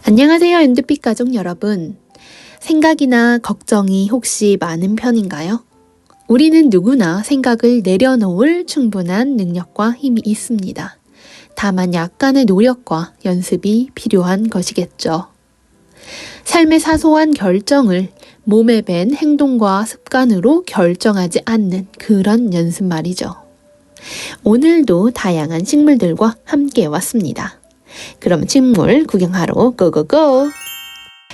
안녕하세요, 엔드빛 가족 여러분. 생각이나 걱정이 혹시 많은 편인가요? 우리는 누구나 생각을 내려놓을 충분한 능력과 힘이 있습니다. 다만 약간의 노력과 연습이 필요한 것이겠죠. 삶의 사소한 결정을 몸에 밴 행동과 습관으로 결정하지 않는 그런 연습 말이죠. 오늘도 다양한 식물들과 함께 왔습니다. 그럼 식물 구경하러 고고고!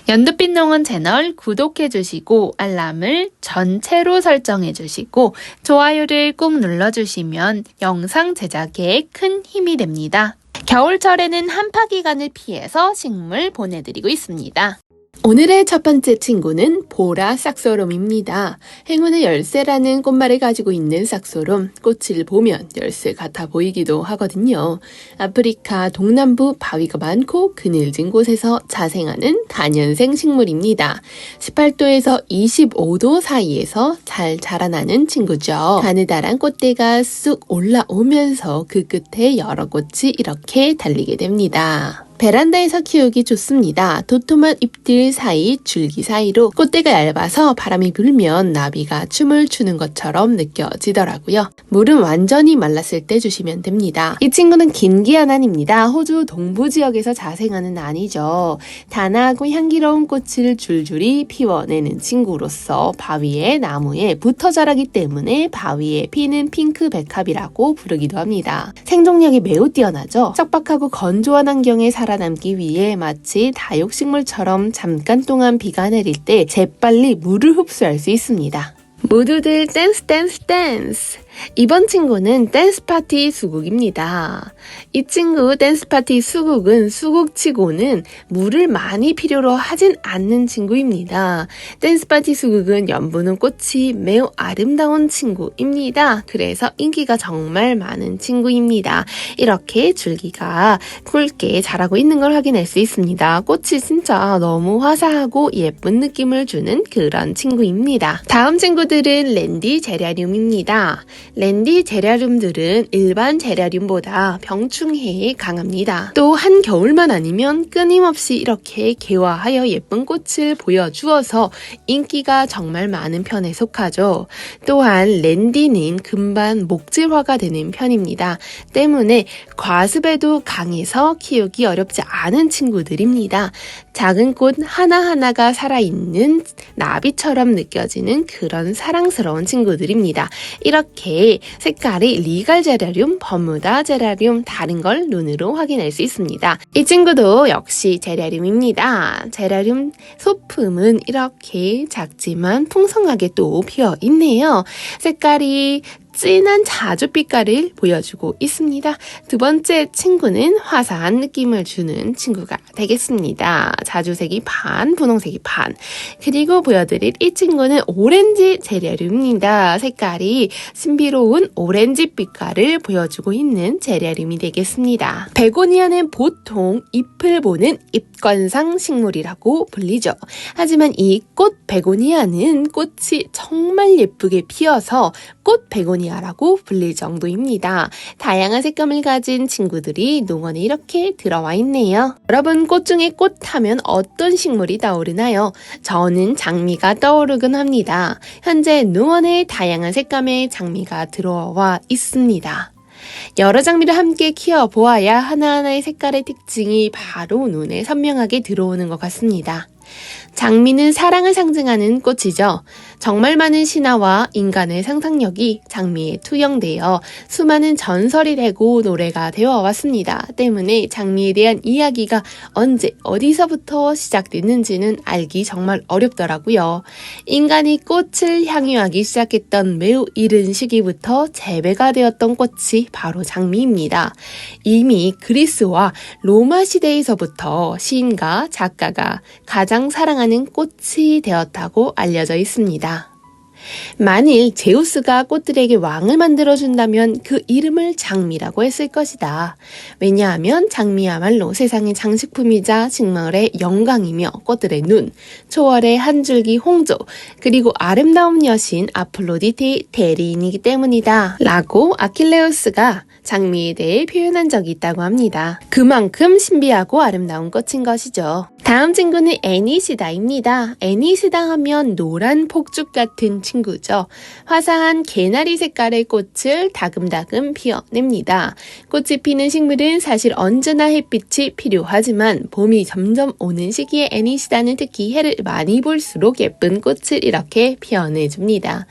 연두빛 농원 채널 구독해주시고 알람을 전체로 설정해주시고 좋아요를 꾹 눌러주시면 영상 제작에 큰 힘이 됩니다. 겨울철에는 한파 기간을 피해서 식물 보내드리고 있습니다. 오늘의 첫 번째 친구는 보라 싹소롬입니다. 행운의 열쇠라는 꽃말을 가지고 있는 싹소롬, 꽃을 보면 열쇠 같아 보이기도 하거든요. 아프리카 동남부 바위가 많고 그늘진 곳에서 자생하는 다년생 식물입니다. 18도에서 25도 사이에서 잘 자라나는 친구죠. 가느다란 꽃대가 쑥 올라오면서 그 끝에 여러 꽃이 이렇게 달리게 됩니다. 베란다에서 키우기 좋습니다. 도톰한 잎들 사이 줄기 사이로 꽃대가 얇아서 바람이 불면 나비가 춤을 추는 것처럼 느껴지더라고요. 물은 완전히 말랐을 때 주시면 됩니다. 이 친구는 긴기아난입니다. 호주 동부 지역에서 자생하는 안이죠. 단아하고 향기로운 꽃을 줄줄이 피워내는 친구로서 바위의 나무에 붙어 자라기 때문에 바위에 피는 핑크 백합이라고 부르기도 합니다. 생존력이 매우 뛰어나죠. 척박하고 건조한 환경에 살아남기 위해 마치 다육식물처럼 잠깐 동안 비가 내릴 때 재빨리 물을 흡수할 수 있습니다. 모두들 댄스! 이번 친구는 댄스파티 수국입니다. 이 친구 댄스파티 수국은 수국치고는 물을 많이 필요로 하진 않는 친구입니다. 댄스파티 수국은 연분은 꽃이 매우 아름다운 친구입니다. 그래서 인기가 정말 많은 친구입니다. 이렇게 줄기가 굵게 자라고 있는 걸 확인할 수 있습니다. 꽃이 진짜 너무 화사하고 예쁜 느낌을 주는 그런 친구입니다. 다음 친구들은 랜디 제라늄입니다. 랜디 제라늄들은 일반 제라늄보다 병충해에 강합니다. 또 한겨울만 아니면 끊임없이 이렇게 개화하여 예쁜 꽃을 보여주어서 인기가 정말 많은 편에 속하죠. 또한 랜디는 금방 목질화가 되는 편입니다. 때문에 과습에도 강해서 키우기 어렵지 않은 친구들입니다. 작은 꽃 하나하나가 살아있는 나비처럼 느껴지는 그런 사랑스러운 친구들입니다. 이렇게 색깔이 리갈 제라늄, 버무다 제라늄 다른 걸 눈으로 확인할 수 있습니다. 이 친구도 역시 제라늄입니다. 제라늄 소품은 이렇게 작지만 풍성하게 또 피어 있네요. 색깔이 진한 자주빛깔을 보여주고 있습니다. 두 번째 친구는 화사한 느낌을 주는 친구가 되겠습니다. 자주색이 반, 분홍색이 반. 그리고 보여드릴 이 친구는 오렌지 제라늄입니다. 색깔이 신비로운 오렌지 빛깔을 보여주고 있는 제라늄이 되겠습니다. 베고니아는 보통 잎을 보는 잎관상 식물이라고 불리죠. 하지만 이 꽃 베고니아는 꽃이 정말 예쁘게 피어서 꽃 베고니아라고 불릴 정도입니다. 다양한 색감을 가진 친구들이 농원에 이렇게 들어와 있네요. 여러분, 꽃 중에 꽃 하면 어떤 식물이 떠오르나요? 저는 장미가 떠오르곤 합니다. 현재 농원에 다양한 색감의 장미가 들어와 있습니다. 여러 장미를 함께 키워보아야 하나하나의 색깔의 특징이 바로 눈에 선명하게 들어오는 것 같습니다. 장미는 사랑을 상징하는 꽃이죠. 정말 많은 신화와 인간의 상상력이 장미에 투영되어 수많은 전설이 되고 노래가 되어 왔습니다. 때문에 장미에 대한 이야기가 언제 어디서부터 시작됐는지는 알기 정말 어렵더라고요. 인간이 꽃을 향유하기 시작했던 매우 이른 시기부터 재배가 되었던 꽃이 바로 장미입니다. 이미 그리스와 로마 시대에서부터 시인과 작가가 가장 사랑하는 꽃이 되었다고 알려져 있습니다. 만일 제우스가 꽃들에게 왕을 만들어준다면 그 이름을 장미라고 했을 것이다. 왜냐하면 장미야말로 세상의 장식품이자 식물의 영광이며 꽃들의 눈, 초월의 한 줄기 홍조, 그리고 아름다운 여신 아플로디테의 대리인이기 때문이다. 라고 아킬레우스가 장미에 대해 표현한 적이 있다고 합니다. 그만큼 신비하고 아름다운 꽃인 것이죠. 다음 친구는 애니시다입니다. 애니시다 하면 노란 폭죽 같은 친구죠. 화사한 개나리 색깔의 꽃을 다금다금 피어냅니다. 꽃이 피는 식물은 사실 언제나 햇빛이 필요하지만 봄이 점점 오는 시기에 애니시다는 특히 해를 많이 볼수록 예쁜 꽃을 이렇게 피어내줍니다.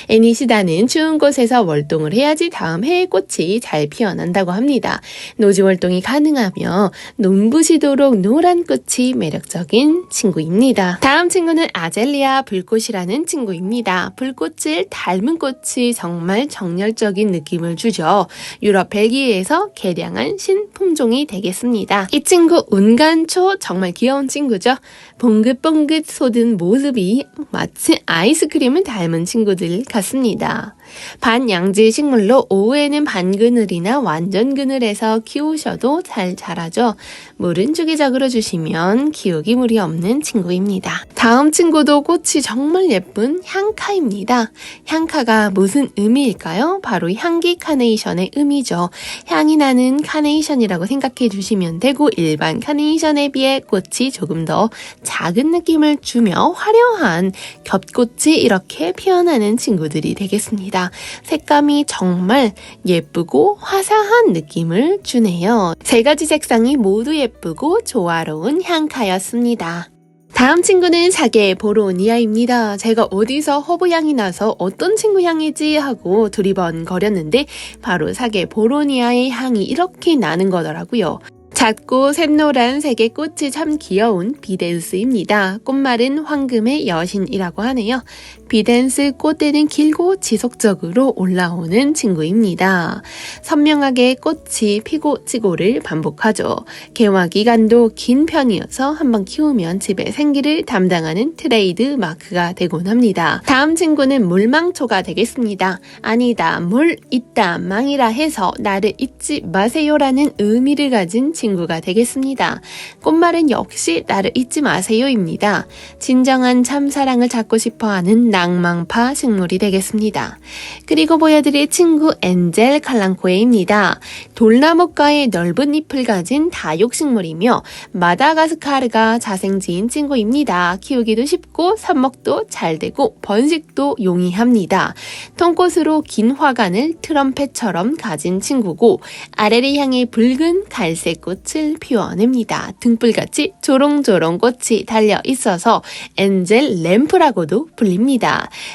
애니시다는 추운 곳에서 월동을 해야지 다음 해에 꽃이 잘 피어난다고 합니다. 노지 활동이 가능하며 눈부시도록 노란 꽃이 매력적인 친구입니다. 다음 친구는 아젤리아 불꽃이라는 친구입니다. 불꽃을 닮은 꽃이 정말 정열적인 느낌을 주죠. 유럽 벨기에에서 개량한 신품종이 되겠습니다. 이 친구 운간초 정말 귀여운 친구죠. 봉긋봉긋 솟은 모습이 마치 아이스크림을 닮은 친구들 같습니다. 반양지 식물로 오후에는 반그늘이나 완전 그늘에서 키우셔도 잘 자라죠. 물은 주기적으로 주시면 키우기 무리 없는 친구입니다. 다음 친구도 꽃이 정말 예쁜 향카입니다. 향카가 무슨 의미일까요? 바로 향기 카네이션의 의미죠. 향이 나는 카네이션이라고 생각해 주시면 되고 일반 카네이션에 비해 꽃이 조금 더 작은 느낌을 주며 화려한 겹꽃이 이렇게 피어나는 친구들이 되겠습니다. 색감이 정말 예쁘고 화사한 느낌을 주네요. 세 가지 색상이 모두 예쁘고 조화로운 향카였습니다. 다음 친구는 사계 보로니아입니다. 제가 어디서 허브향이 나서 어떤 친구 향이지 하고 두리번거렸는데 바로 사계 보로니아의 향이 이렇게 나는 거더라고요. 작고 샛노란 색의 꽃이 참 귀여운 비덴스입니다. 꽃말은 황금의 여신이라고 하네요. 비덴스 꽃대는 길고 지속적으로 올라오는 친구입니다. 선명하게 꽃이 피고 지고를 반복하죠. 개화 기간도 긴 편이어서 한번 키우면 집에 생기를 담당하는 트레이드 마크가 되곤 합니다. 다음 친구는 물망초가 되겠습니다. 아니다, 물 있다, 망이라 해서 나를 잊지 마세요라는 의미를 가진 친구가 되겠습니다. 꽃말은 역시 나를 잊지 마세요입니다. 진정한 참사랑을 찾고 싶어하는 낭만파 식물이 되겠습니다. 그리고 보여드릴 친구 엔젤 칼랑코에입니다. 돌나무과의 넓은 잎을 가진 다육식물이며 마다가스카르가 자생지인 친구입니다. 키우기도 쉽고 삽목도 잘 되고 번식도 용이합니다. 통꽃으로 긴 화관을 트럼펫처럼 가진 친구고 아래를 향해 붉은 갈색 꽃을 피워냅니다. 등불같이 조롱조롱 꽃이 달려 있어서 엔젤 램프라고도 불립니다.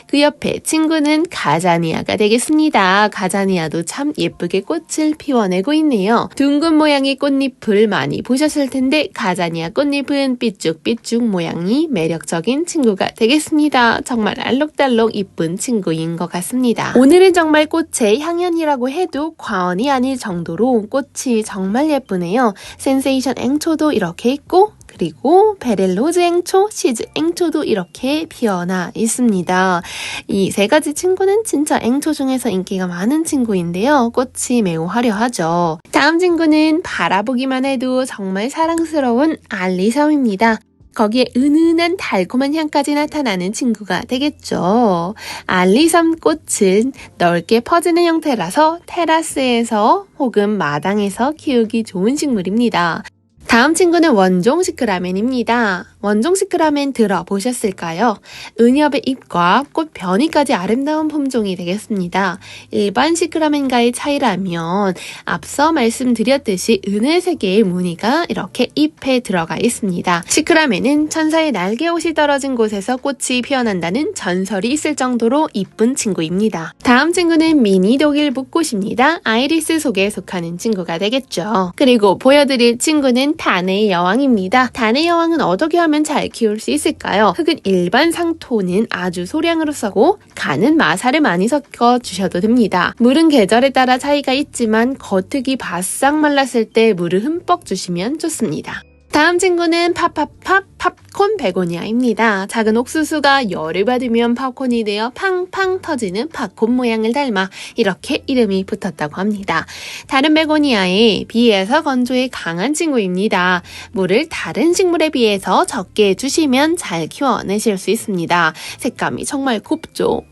그 옆에 친구는 가자니아가 되겠습니다. 가자니아도 참 예쁘게 꽃을 피워내고 있네요. 둥근 모양의 꽃잎을 많이 보셨을 텐데 가자니아 꽃잎은 삐쭉삐쭉 모양이 매력적인 친구가 되겠습니다. 정말 알록달록 이쁜 친구인 것 같습니다. 오늘은 정말 꽃의 향연이라고 해도 과언이 아닐 정도로 꽃이 정말 예쁘네요. 센세이션 앵초도 이렇게 있고 그리고 베렐로즈 앵초, 시즈 앵초도 이렇게 피어나 있습니다. 이 세 가지 친구는 진짜 앵초 중에서 인기가 많은 친구인데요. 꽃이 매우 화려하죠. 다음 친구는 바라보기만 해도 정말 사랑스러운 알리섬입니다. 거기에 은은한 달콤한 향까지 나타나는 친구가 되겠죠. 알리섬 꽃은 넓게 퍼지는 형태라서 테라스에서 혹은 마당에서 키우기 좋은 식물입니다. 다음 친구는 원종 시크라멘입니다. 원종 시크라멘 들어보셨을까요? 은엽의 잎과 꽃 변이까지 아름다운 품종이 되겠습니다. 일반 시크라멘과의 차이라면 앞서 말씀드렸듯이 은회색의 무늬가 이렇게 잎에 들어가 있습니다. 시크라멘은 천사의 날개옷이 떨어진 곳에서 꽃이 피어난다는 전설이 있을 정도로 이쁜 친구입니다. 다음 친구는 미니 독일 붓꽃입니다. 아이리스 속에 속하는 친구가 되겠죠. 그리고 보여드릴 친구는 단의 여왕입니다. 단의 여왕은 어떻게 하면 잘 키울 수 있을까요? 흙은 일반 상토는 아주 소량으로 써고 간은 마사를 많이 섞어 주셔도 됩니다. 물은 계절에 따라 차이가 있지만 겉흙이 바싹 말랐을 때 물을 흠뻑 주시면 좋습니다. 다음 친구는 팝콘 베고니아입니다. 작은 옥수수가 열을 받으면 팝콘이 되어 팡팡 터지는 팝콘 모양을 닮아 이렇게 이름이 붙었다고 합니다. 다른 베고니아에 비해서 건조에 강한 친구입니다. 물을 다른 식물에 비해서 적게 주시면 잘 키워내실 수 있습니다. 색감이 정말 곱죠.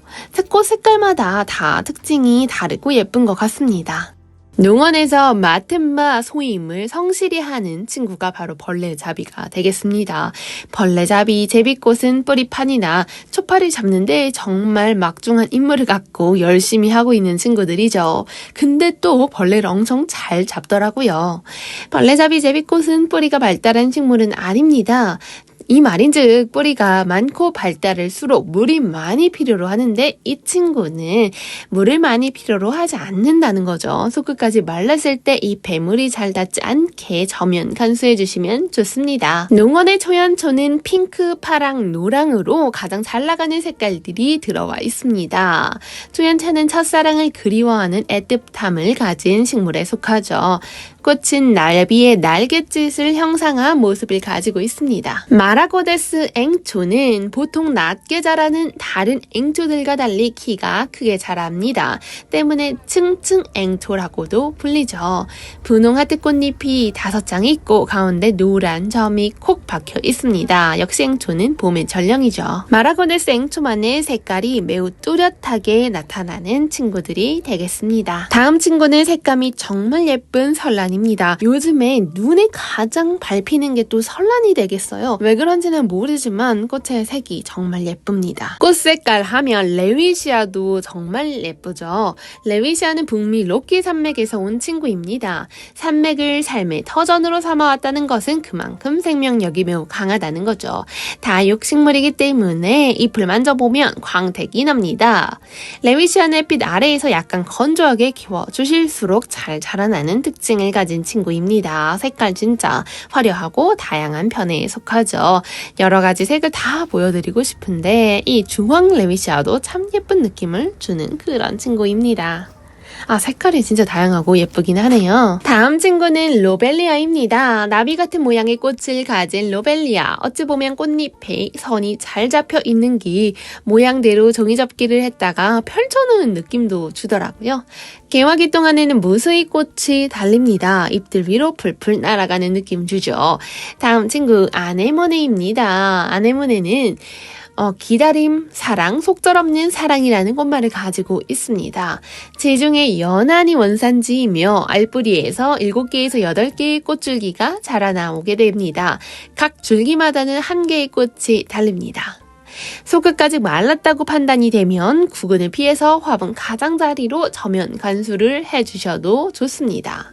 꽃 색깔마다 다 특징이 다르고 예쁜 것 같습니다. 농원에서 맡은 바 소임을 성실히 하는 친구가 바로 벌레잡이가 되겠습니다. 벌레잡이 제비꽃은 뿌리판이나 초파를 잡는데 정말 막중한 임무를 갖고 열심히 하고 있는 친구들이죠. 근데 또 벌레를 엄청 잘 잡더라고요. 벌레잡이 제비꽃은 뿌리가 발달한 식물은 아닙니다. 이 말인즉 뿌리가 많고 발달할수록 물이 많이 필요로 하는데 이 친구는 물을 많이 필요로 하지 않는다는 거죠. 속끝까지 말랐을 때 이 배물이 잘 닿지 않게 저면 간수해 주시면 좋습니다. 농원의 초연초는 핑크, 파랑, 노랑으로 가장 잘 나가는 색깔들이 들어와 있습니다. 초연초는 첫사랑을 그리워하는 애틋함을 가진 식물에 속하죠. 꽃은 나비의 날갯짓을 형상한 모습을 가지고 있습니다. 마라고데스 앵초는 보통 낮게 자라는 다른 앵초들과 달리 키가 크게 자랍니다. 때문에 층층 앵초라고도 불리죠. 분홍 하트 꽃잎이 5장 있고 가운데 노란 점이 콕 박혀 있습니다. 역시 앵초는 봄의 전령이죠. 마라고데스 앵초만의 색깔이 매우 뚜렷하게 나타나는 친구들이 되겠습니다. 다음 친구는 색감이 정말 예쁜 설란입니다. 요즘에 눈에 가장 밟히는 게 또 설란이 되겠어요. 왜 그런지는 모르지만 꽃의 색이 정말 예쁩니다. 꽃 색깔 하면 레위시아도 정말 예쁘죠. 레위시아는 북미 로키 산맥에서 온 친구입니다. 산맥을 삶의 터전으로 삼아왔다는 것은 그만큼 생명력이 매우 강하다는 거죠. 다육식물이기 때문에 잎을 만져보면 광택이 납니다. 레위시아는 햇빛 아래에서 약간 건조하게 키워주실수록 잘 자라나는 특징을 가진 친구입니다. 색깔 진짜 화려하고 다양한 편에 속하죠. 여러 가지 색을 다 보여드리고 싶은데 이 주황 레위시아도 참 예쁜 느낌을 주는 그런 친구입니다. 색깔이 진짜 다양하고 예쁘긴 하네요. 다음 친구는 로벨리아입니다. 나비 같은 모양의 꽃을 가진 로벨리아. 어찌 보면 꽃잎에 선이 잘 잡혀 있는 게 모양대로 종이접기를 했다가 펼쳐놓은 느낌도 주더라고요. 개화기 동안에는 무수히 꽃이 달립니다. 잎들 위로 풀풀 날아가는 느낌 주죠. 다음 친구 아네모네입니다. 아네모네는 기다림, 사랑, 속절없는 사랑이라는 꽃말을 가지고 있습니다. 지중해 연안이 원산지이며 알뿌리에서 7개에서 8개의 꽃줄기가 자라나오게 됩니다. 각 줄기마다는 1개의 꽃이 달립니다. 속끝까지 말랐다고 판단이 되면 구근을 피해서 화분 가장자리로 저면 관수를 해주셔도 좋습니다.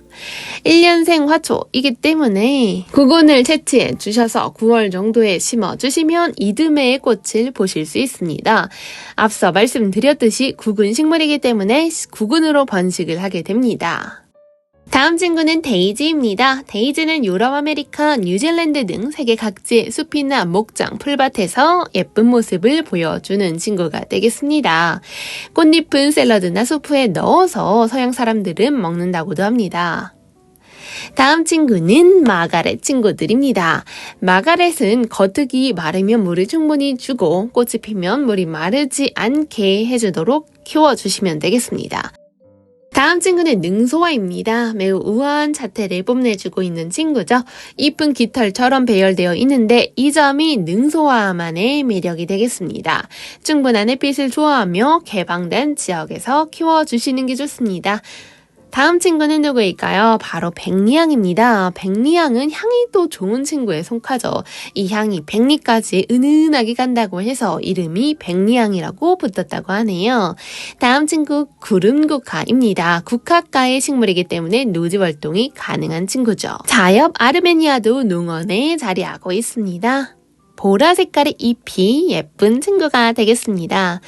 1년생 화초이기 때문에 구근을 채취해 주셔서 9월 정도에 심어주시면 이듬해의 꽃을 보실 수 있습니다. 앞서 말씀드렸듯이 구근 식물이기 때문에 구근으로 번식을 하게 됩니다. 다음 친구는 데이지입니다. 데이지는 유럽, 아메리카, 뉴질랜드 등 세계 각지의 숲이나 목장, 풀밭에서 예쁜 모습을 보여주는 친구가 되겠습니다. 꽃잎은 샐러드나 수프에 넣어서 서양 사람들은 먹는다고도 합니다. 다음 친구는 마가렛 친구들입니다. 마가렛은 겉흙이 마르면 물을 충분히 주고 꽃이 피면 물이 마르지 않게 해주도록 키워주시면 되겠습니다. 다음 친구는 능소화입니다. 매우 우아한 자태를 뽐내주고 있는 친구죠. 이쁜 깃털처럼 배열되어 있는데 이 점이 능소화만의 매력이 되겠습니다. 충분한 햇빛을 좋아하며 개방된 지역에서 키워주시는 게 좋습니다. 다음 친구는 누구일까요? 바로 백리향입니다. 백리향은 향이 또 좋은 친구에 속하죠. 이 향이 백리까지 은은하게 간다고 해서 이름이 백리향이라고 붙었다고 하네요. 다음 친구 구름국화입니다. 국화과의 식물이기 때문에 노지 활동이 가능한 친구죠. 자엽 아르메니아도 농원에 자리하고 있습니다. 보라 색깔의 잎이 예쁜 친구가 되겠습니다.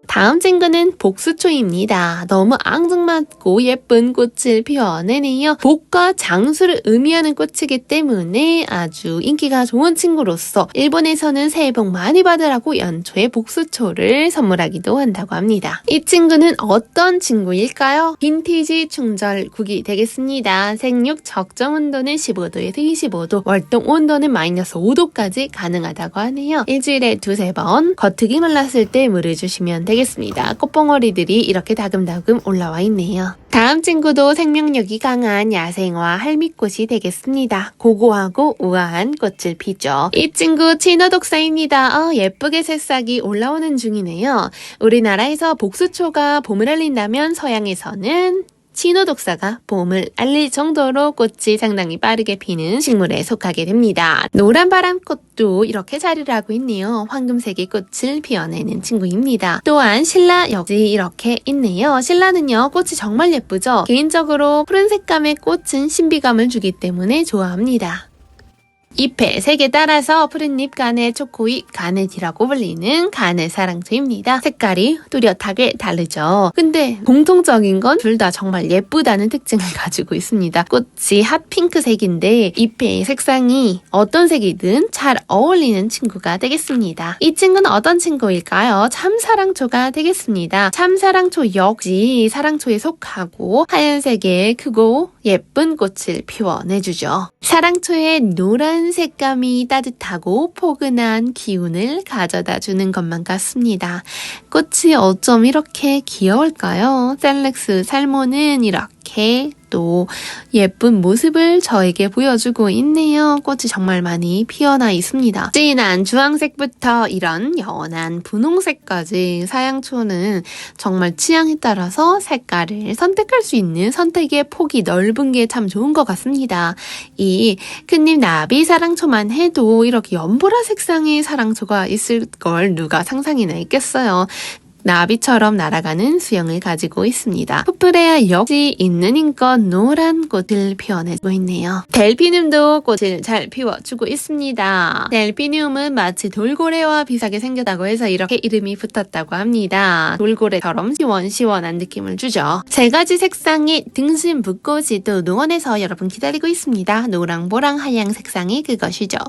다음 친구는 복수초입니다. 너무 앙증맞고 예쁜 꽃을 피워내네요. 복과 장수를 의미하는 꽃이기 때문에 아주 인기가 좋은 친구로서 일본에서는 새해 복 많이 받으라고 연초에 복수초를 선물하기도 한다고 합니다. 이 친구는 어떤 친구일까요? 빈티지 충절국이 되겠습니다. 생육 적정 온도는 15도에서 25도, 월동 온도는 마이너스 5도까지 가능하다고 하네요. 일주일에 2-3번 겉흙이 말랐을 때 물을 주시면 되겠습니다. 꽃봉오리들이 이렇게 다금다금 올라와 있네요. 다음 친구도 생명력이 강한 야생화 할미꽃이 되겠습니다. 고고하고 우아한 꽃을 피죠. 이 친구 진화독사입니다. 예쁘게 새싹이 올라오는 중이네요. 우리나라에서 복수초가 봄을 알린다면 서양에서는 진화독사가 봄을 알릴 정도로 꽃이 상당히 빠르게 피는 식물에 속하게 됩니다. 노란 바람꽃도 이렇게 자리를 하고 있네요. 황금색의 꽃을 피워내는 친구입니다. 또한 신라 역시 이렇게 있네요. 신라는요, 꽃이 정말 예쁘죠? 개인적으로 푸른 색감의 꽃은 신비감을 주기 때문에 좋아합니다. 잎의 색에 따라서 푸른잎 가네, 초코잎 가네티라고 불리는 가네사랑초입니다. 색깔이 뚜렷하게 다르죠. 근데 공통적인 건 둘 다 정말 예쁘다는 특징을 가지고 있습니다. 꽃이 핫핑크색인데 잎의 색상이 어떤 색이든 잘 어울리는 친구가 되겠습니다. 이 친구는 어떤 친구일까요? 참사랑초가 되겠습니다. 참사랑초 역시 사랑초에 속하고 하얀색의 크고 예쁜 꽃을 피워내주죠. 사랑초의 노란 색감이 따뜻하고 포근한 기운을 가져다 주는 것만 같습니다. 꽃이 어쩜 이렇게 귀여울까요? 셀렉스 살모는 이렇게 또 예쁜 모습을 저에게 보여주고 있네요. 꽃이 정말 많이 피어나 있습니다. 진한 주황색부터 이런 연한 분홍색까지 사양초는 정말 취향에 따라서 색깔을 선택할 수 있는 선택의 폭이 넓은 게 참 좋은 것 같습니다. 이 큰잎 나비 사랑초만 해도 이렇게 연보라 색상의 사랑초가 있을 걸 누가 상상이나 했겠어요. 나비처럼 날아가는 수영을 가지고 있습니다. 포프레아 역시 있는 힘껏 노란 꽃을 피워내고 있네요. 델피늄도 꽃을 잘 피워주고 있습니다. 델피늄은 마치 돌고래와 비슷하게 생겼다고 해서 이렇게 이름이 붙었다고 합니다. 돌고래처럼 시원시원한 느낌을 주죠. 세 가지 색상의 등심 붓꽃이 또 농원에서 여러분 기다리고 있습니다. 노랑보랑 하양 색상이 그것이죠.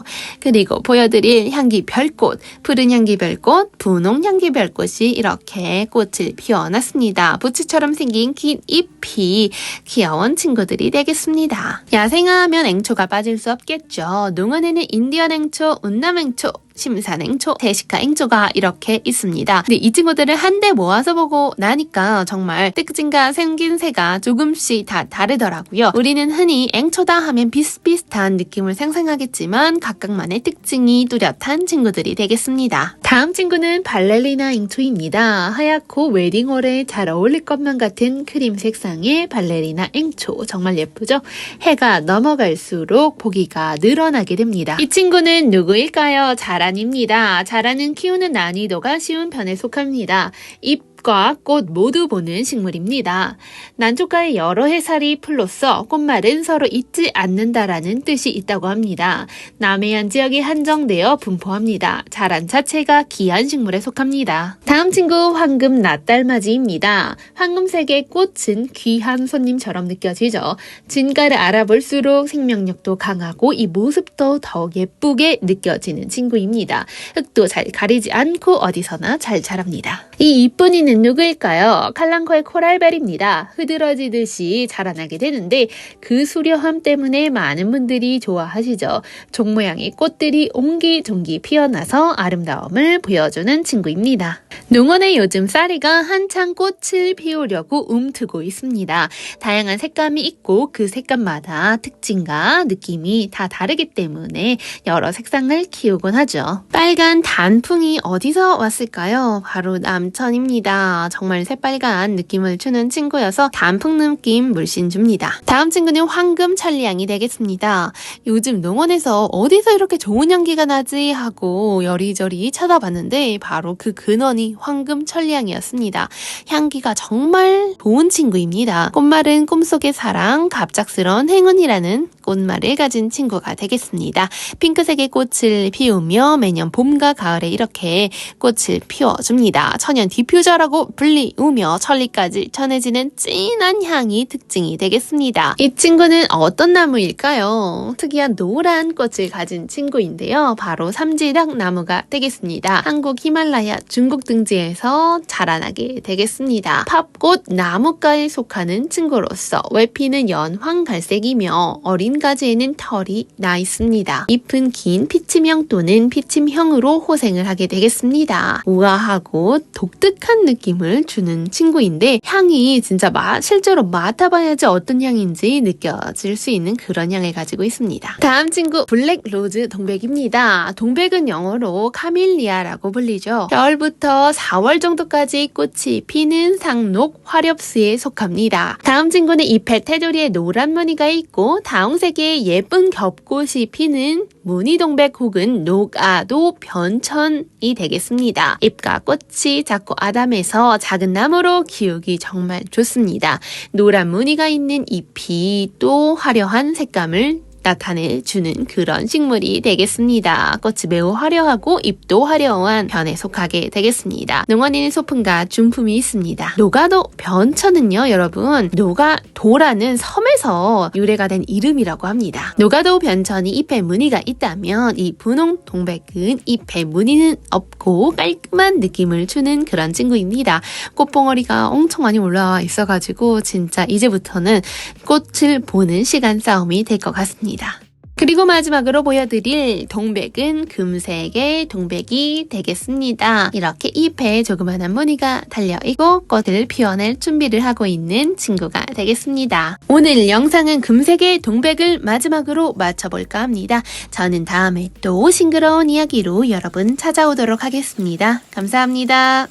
그리고 보여드릴 향기별꽃, 푸른 향기별꽃, 분홍 향기별꽃이 이렇게 꽃을 피워놨습니다. 부츠처럼 생긴 긴 잎이 귀여운 친구들이 되겠습니다. 야생화하면 앵초가 빠질 수 없겠죠. 농원에는 인디언 앵초, 운남 앵초, 심산앵초, 대시카 앵초가 이렇게 있습니다. 근데 이 친구들을 한데 모아서 보고 나니까 정말 특징과 생긴새가 조금씩 다 다르더라고요. 우리는 흔히 앵초다 하면 비슷비슷한 느낌을 상상하겠지만 각각만의 특징이 뚜렷한 친구들이 되겠습니다. 다음 친구는 발레리나 앵초입니다. 하얗고 웨딩홀에 잘 어울릴 것만 같은 크림 색상의 발레리나 앵초. 정말 예쁘죠? 해가 넘어갈수록 보기가 늘어나게 됩니다. 이 친구는 누구일까요? 자란입니다. 자란은 키우는 난이도가 쉬운 편에 속합니다. 잎과 꽃 모두 보는 식물입니다. 난초가의 여러 해살이 풀로써 꽃말은 서로 잊지 않는다라는 뜻이 있다고 합니다. 남해안 지역에 한정되어 분포합니다. 자란 자체가 귀한 식물에 속합니다. 다음 친구 황금 낫달맞이입니다. 황금색의 꽃은 귀한 손님처럼 느껴지죠. 진가를 알아볼수록 생명력도 강하고 이 모습도 더욱 예쁘게 느껴지는 친구입니다. 흙도 잘 가리지 않고 어디서나 잘 자랍니다. 이 이쁜 이는 누구일까요? 칼랑코의 코랄벨입니다. 흐드러지듯이 자라나게 되는데 그 수려함 때문에 많은 분들이 좋아하시죠. 종 모양의 꽃들이 옹기종기 피어나서 아름다움을 보여주는 친구입니다. 농원에 요즘 쌀이가 한창 꽃을 피우려고 움트고 있습니다. 다양한 색감이 있고 그 색감마다 특징과 느낌이 다 다르기 때문에 여러 색상을 키우곤 하죠. 빨간 단풍이 어디서 왔을까요? 바로 남천입니다. 정말 새빨간 느낌을 주는 친구여서 단풍 느낌 물씬 줍니다. 다음 친구는 황금 천리향이 되겠습니다. 요즘 농원에서 어디서 이렇게 좋은 향기가 나지 하고 여리저리 찾아봤는데 바로 그 근원이 황금 천리향이었습니다. 향기가 정말 좋은 친구입니다. 꽃말은 꿈속의 사랑, 갑작스러운 행운이라는 꽃말을 가진 친구가 되겠습니다. 핑크색의 꽃을 피우며 매년 봄과 가을에 이렇게 꽃을 피워줍니다. 천연 디퓨저라고 불리우며 천리까지 전해지는 진한 향이 특징이 되겠습니다. 이 친구는 어떤 나무일까요? 특이한 노란 꽃을 가진 친구인데요. 바로 삼지닭 나무가 되겠습니다. 한국 히말라야 중국 등지에서 자라나게 되겠습니다. 팝꽃 나무과에 속하는 친구로서 외피는 연황갈색이며 어린 가지에는 털이 나 있습니다. 잎은 긴 피침형 또는 피침형으로 호생을 하게 되겠습니다. 우아하고 독특한 느낌을 주는 친구인데 향이 진짜 실제로 맡아봐야지 어떤 향인지 느껴질 수 있는 그런 향을 가지고 있습니다. 다음 친구 블랙 로즈 동백입니다. 동백은 영어로 카밀리아라고 불리죠. 겨울부터 4월 정도까지 꽃이 피는 상록 화렵수에 속합니다. 다음 친구는 잎에 테두리에 노란 무늬가 있고 다홍색의 예쁜 겹꽃이 피는 무늬동백 혹은 녹아도 변천이 되겠습니다. 잎과 꽃이 작고 아담해서 작은 나무로 키우기 정말 좋습니다. 노란 무늬가 있는 잎이 또 화려한 색감을 나타내주는 그런 식물이 되겠습니다. 꽃이 매우 화려하고 잎도 화려한 편에 속하게 되겠습니다. 농원에는 소품과 중품이 있습니다. 녹아도 변천은요, 여러분, 녹아도라는 섬에서 유래가 된 이름이라고 합니다. 녹아도 변천이 잎에 무늬가 있다면 이 분홍 동백은 잎에 무늬는 없고 깔끔한 느낌을 주는 그런 친구입니다. 꽃봉오리가 엄청 많이 올라와 있어가지고 진짜 이제부터는 꽃을 보는 시간 싸움이 될 것 같습니다. 그리고 마지막으로 보여드릴 동백은 금색의 동백이 되겠습니다. 이렇게 잎에 조그만한 무늬가 달려있고 꽃을 피워낼 준비를 하고 있는 친구가 되겠습니다. 오늘 영상은 금색의 동백을 마지막으로 맞춰볼까 합니다. 저는 다음에 또 싱그러운 이야기로 여러분 찾아오도록 하겠습니다. 감사합니다.